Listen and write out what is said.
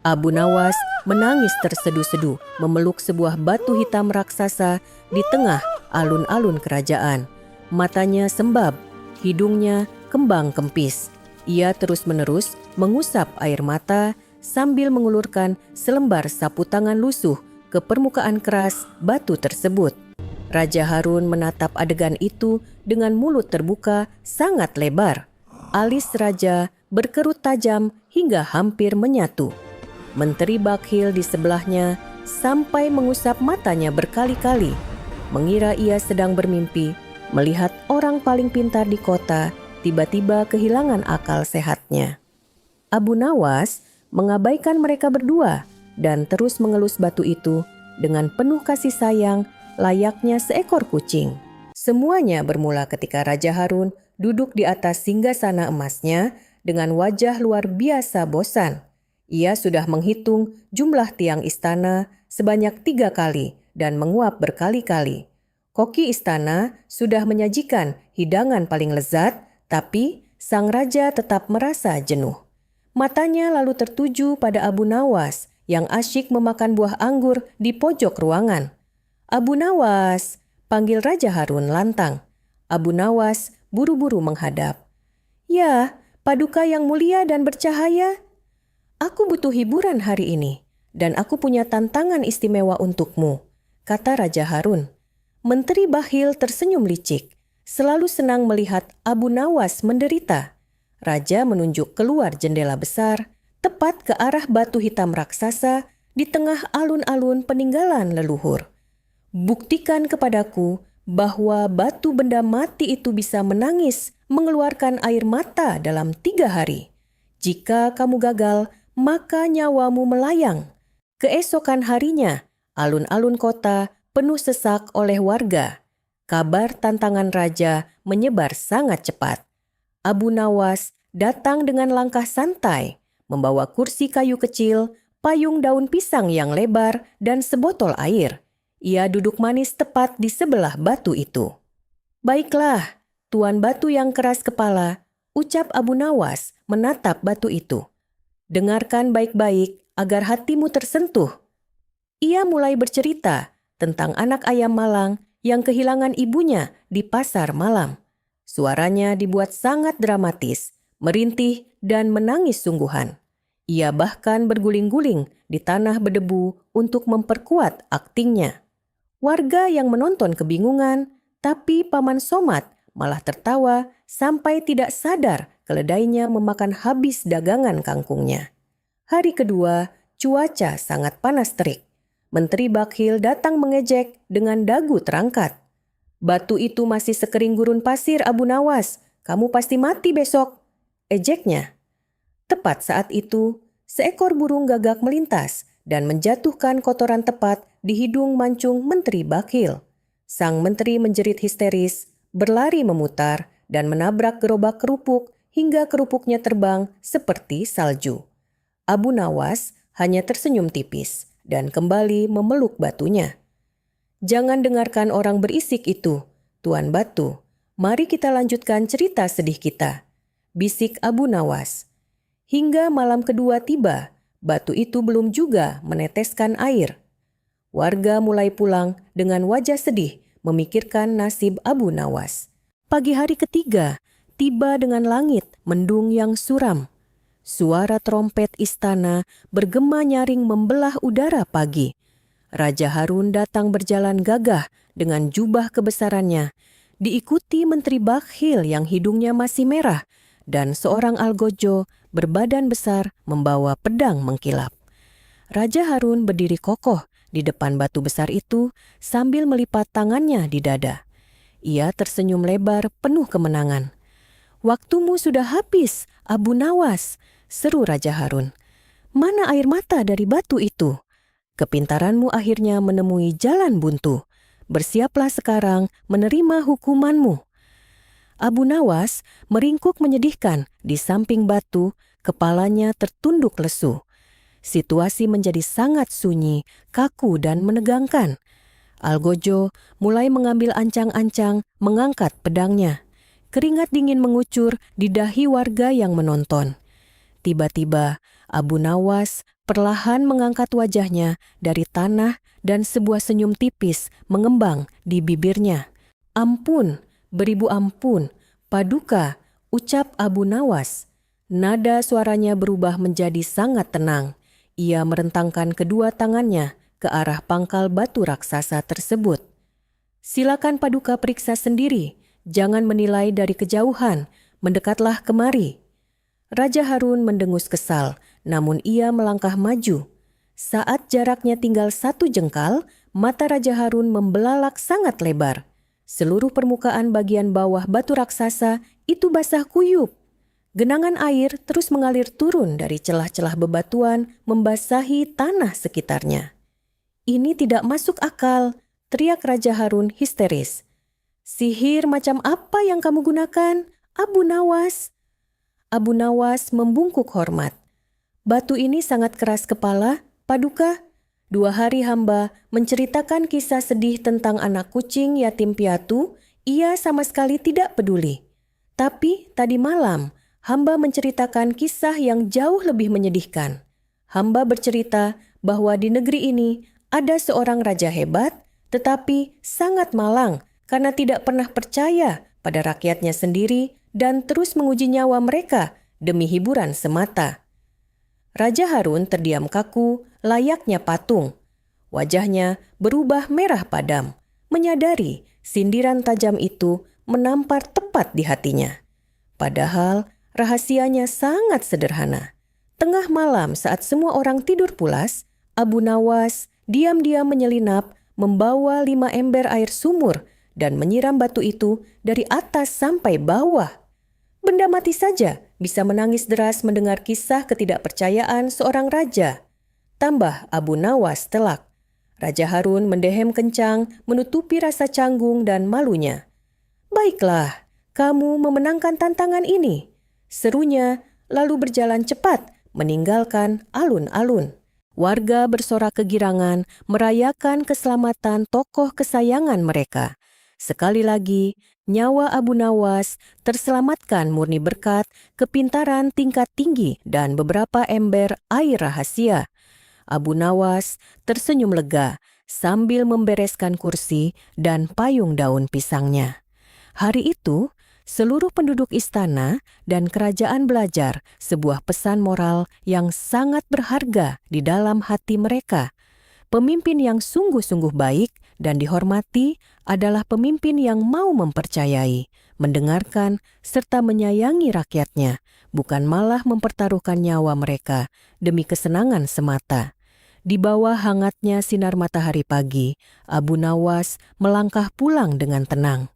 Abu Nawas menangis tersedu-sedu memeluk sebuah batu hitam raksasa di tengah alun-alun kerajaan. Matanya sembab, hidungnya kembang kempis. Ia terus-menerus mengusap air mata sambil mengulurkan selembar sapu tangan lusuh ke permukaan keras batu tersebut. Raja Harun menatap adegan itu dengan mulut terbuka sangat lebar. Alis raja berkerut tajam hingga hampir menyatu. Menteri Bakhil di sebelahnya sampai mengusap matanya berkali-kali, mengira ia sedang bermimpi, melihat orang paling pintar di kota tiba-tiba kehilangan akal sehatnya. Abu Nawas mengabaikan mereka berdua dan terus mengelus batu itu dengan penuh kasih sayang layaknya seekor kucing. Semuanya bermula ketika Raja Harun duduk di atas singgasana emasnya dengan wajah luar biasa bosan. Ia sudah menghitung jumlah tiang istana sebanyak 3 kali dan menguap berkali-kali. Koki istana sudah menyajikan hidangan paling lezat, tapi sang raja tetap merasa jenuh. Matanya lalu tertuju pada Abu Nawas yang asyik memakan buah anggur di pojok ruangan. "Abu Nawas," panggil Raja Harun lantang. Abu Nawas buru-buru menghadap. "Ya, Paduka yang mulia dan bercahaya. Aku butuh hiburan hari ini, dan aku punya tantangan istimewa untukmu," kata Raja Harun. Menteri Bakhil tersenyum licik, selalu senang melihat Abu Nawas menderita. Raja menunjuk keluar jendela besar, tepat ke arah batu hitam raksasa di tengah alun-alun peninggalan leluhur. "Buktikan kepadaku bahwa batu benda mati itu bisa menangis, mengeluarkan air mata dalam 3 hari. Jika kamu gagal, maka nyawamu melayang." Keesokan harinya, alun-alun kota penuh sesak oleh warga. Kabar tantangan raja menyebar sangat cepat. Abu Nawas datang dengan langkah santai, membawa kursi kayu kecil, payung daun pisang yang lebar, dan sebotol air. Ia duduk manis tepat di sebelah batu itu. "Baiklah, Tuan Batu yang keras kepala," ucap Abu Nawas menatap batu itu. "Dengarkan baik-baik agar hatimu tersentuh." Ia mulai bercerita tentang anak ayam malang yang kehilangan ibunya di pasar malam. Suaranya dibuat sangat dramatis, merintih dan menangis sungguhan. Ia bahkan berguling-guling di tanah berdebu untuk memperkuat aktingnya. Warga yang menonton kebingungan, tapi Paman Somad malah tertawa sampai tidak sadar keledainya memakan habis dagangan kangkungnya. Hari kedua, cuaca sangat panas terik. Menteri Bakhil datang mengejek dengan dagu terangkat. "Batu itu masih sekering gurun pasir, Abu Nawas. Kamu pasti mati besok," ejeknya. Tepat saat itu, seekor burung gagak melintas dan menjatuhkan kotoran tepat di hidung mancung Menteri Bakhil. Sang menteri menjerit histeris, berlari memutar, dan menabrak gerobak kerupuk hingga kerupuknya terbang seperti salju. Abu Nawas hanya tersenyum tipis dan kembali memeluk batunya. "Jangan dengarkan orang berisik itu, Tuan Batu. Mari kita lanjutkan cerita sedih kita," bisik Abu Nawas. Hingga malam kedua tiba, batu itu belum juga meneteskan air. Warga mulai pulang dengan wajah sedih memikirkan nasib Abu Nawas. Pagi hari ketiga tiba dengan langit mendung yang suram. Suara trompet istana bergema nyaring membelah udara pagi. Raja Harun datang berjalan gagah dengan jubah kebesarannya, diikuti Menteri Bakhil yang hidungnya masih merah, dan seorang algojo berbadan besar membawa pedang mengkilap. Raja Harun berdiri kokoh di depan batu besar itu sambil melipat tangannya di dada. Ia tersenyum lebar penuh kemenangan. "Waktumu sudah habis, Abu Nawas," seru Raja Harun. "Mana air mata dari batu itu? Kepintaranmu akhirnya menemui jalan buntu. Bersiaplah sekarang menerima hukumanmu." Abu Nawas meringkuk menyedihkan di samping batu, kepalanya tertunduk lesu. Situasi menjadi sangat sunyi, kaku dan menegangkan. Algojo mulai mengambil ancang-ancang mengangkat pedangnya. Keringat dingin mengucur di dahi warga yang menonton. Tiba-tiba Abu Nawas perlahan mengangkat wajahnya dari tanah dan sebuah senyum tipis mengembang di bibirnya. "Ampun, beribu ampun, Paduka," ucap Abu Nawas. Nada suaranya berubah menjadi sangat tenang. Ia merentangkan kedua tangannya ke arah pangkal batu raksasa tersebut. "Silakan Paduka periksa sendiri, jangan menilai dari kejauhan, mendekatlah kemari." Raja Harun mendengus kesal, namun ia melangkah maju. Saat jaraknya tinggal 1 jengkal, mata Raja Harun membelalak sangat lebar. Seluruh permukaan bagian bawah batu raksasa itu basah kuyup. Genangan air terus mengalir turun dari celah-celah bebatuan membasahi tanah sekitarnya. "Ini tidak masuk akal," teriak Raja Harun histeris. "Sihir macam apa yang kamu gunakan, Abu Nawas?" Abu Nawas membungkuk hormat. "Batu ini sangat keras kepala, Paduka. 2 hari hamba menceritakan kisah sedih tentang anak kucing yatim piatu, ia sama sekali tidak peduli. Tapi tadi malam, hamba menceritakan kisah yang jauh lebih menyedihkan. Hamba bercerita bahwa di negeri ini ada seorang raja hebat, tetapi sangat malang karena tidak pernah percaya pada rakyatnya sendiri dan terus menguji nyawa mereka demi hiburan semata." Raja Harun terdiam kaku layaknya patung. Wajahnya berubah merah padam, menyadari sindiran tajam itu menampar tepat di hatinya. Padahal rahasianya sangat sederhana. Tengah malam saat semua orang tidur pulas, Abu Nawas diam-diam menyelinap membawa 5 ember air sumur dan menyiram batu itu dari atas sampai bawah. Benda mati saja bisa menangis deras mendengar kisah ketidakpercayaan seorang raja. Tambah Abu Nawas telak. Raja Harun mendehem kencang menutupi rasa canggung dan malunya. "Baiklah, kamu memenangkan tantangan ini," serunya lalu berjalan cepat meninggalkan alun-alun. Warga bersorak kegirangan merayakan keselamatan tokoh kesayangan mereka. Sekali lagi, nyawa Abu Nawas terselamatkan murni berkat kepintaran tingkat tinggi dan beberapa ember air rahasia. Abu Nawas tersenyum lega sambil membereskan kursi dan payung daun pisangnya. Hari itu, seluruh penduduk istana dan kerajaan belajar sebuah pesan moral yang sangat berharga di dalam hati mereka. Pemimpin yang sungguh-sungguh baik dan dihormati adalah pemimpin yang mau mempercayai, mendengarkan, serta menyayangi rakyatnya, bukan malah mempertaruhkan nyawa mereka demi kesenangan semata. Di bawah hangatnya sinar matahari pagi, Abu Nawas melangkah pulang dengan tenang.